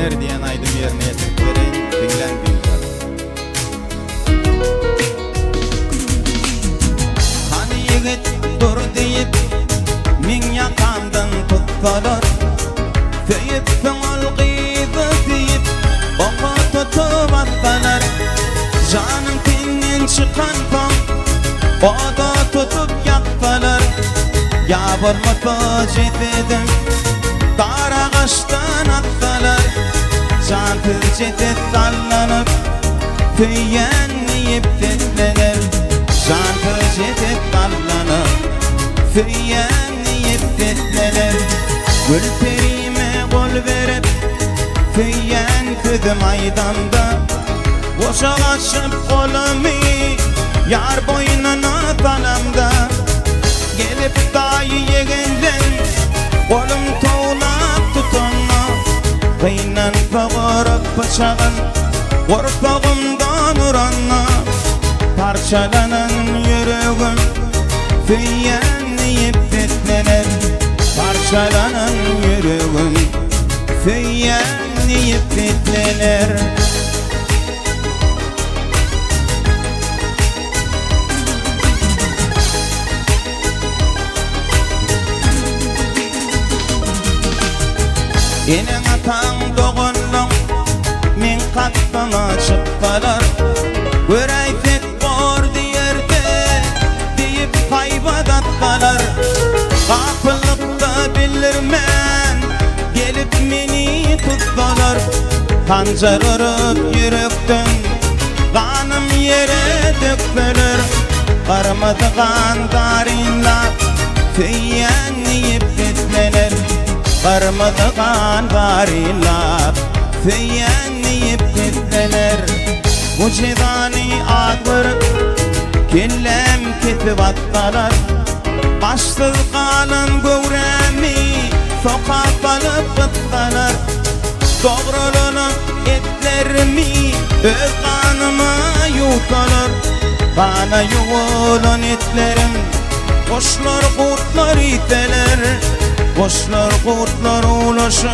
Fener diyen aydın yerine yetip verin, dinlen dinler. Hani yigit dur deyip, min yakandan tutsalar, Feyip fenol gıydı deyip, oku tutup atsalar, canım tinin çıkan fon, o da tutup yaksalar, ya bulmasa cededim, dar ağaçtan atsalar, can tız cedet sallanıp, tüyenleyip titlenir. Can tız cedet sallanıp, tüyenleyip titlenir. Gülperime kol verip, tüyen kızı maydanda, boşa açıp kolumu, yar boynuna talamda. Gelip dayı yegenden, kolum toğlap tutunma, kıynan fağırıp bıçağın, korkağımdan uranma. Parçalanan yüreğim, tüyenleyip titlenir. Parçalanan yüreğim, tüyenleyip titlenir. Inin atan doğunluğun, min kattıma çıktalar, Göreyfek var diyerde, deyip kaybadattalar. Kapılıkta bilirmen, gelip meni tutsalar, Pancar örüp yürekten, kanım yere dökülür. Karmadıgan darinlar, tüyenleyip titlenir. Karmadıgan darinlar, tüyenleyip titlenir. Bu cidani ağırıp, kellem ketip atsalar, Başsız kalın gövremi, sokak alıp bıtsalar. Doğruluğunu etlerimi, öz kanıma yutalar. Bana yuğulun etlerim, koşlar kurtlar iteler. Koşlar kurtlar ulaşıp,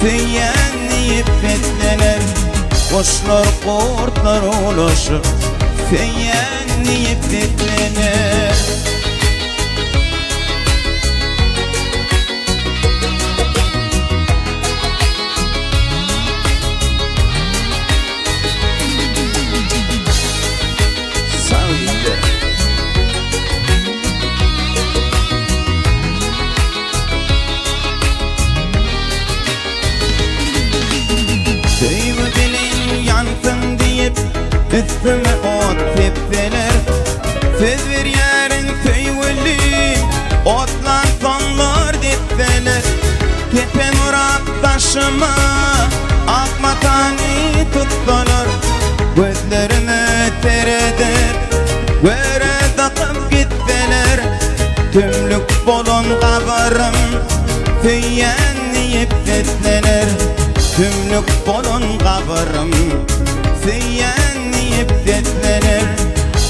tüyenleyip titlenir. Koşlar kurtlar ulaşıp, tüyenleyip titlenir. Tüymü dilin yansın deyip, üstüme ot tepseler. Söz ver yarın tüywülü, otlan sonlar depseler. Tepen uğrap taşıma, akma tani tutsalar. Gözlerime teredip, göre takıp gitseler. Tümlük bolon kabarım, tüyenleyip titlenir. Tümlük bolon kabarım, tüyenleyip titlenir.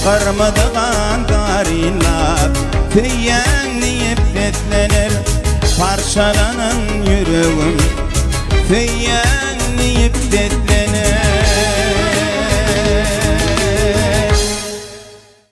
Karmadıgan darinlar, tüyenleyip titlenir. Parçalanan yüreğim, tüyenleyip titlenir.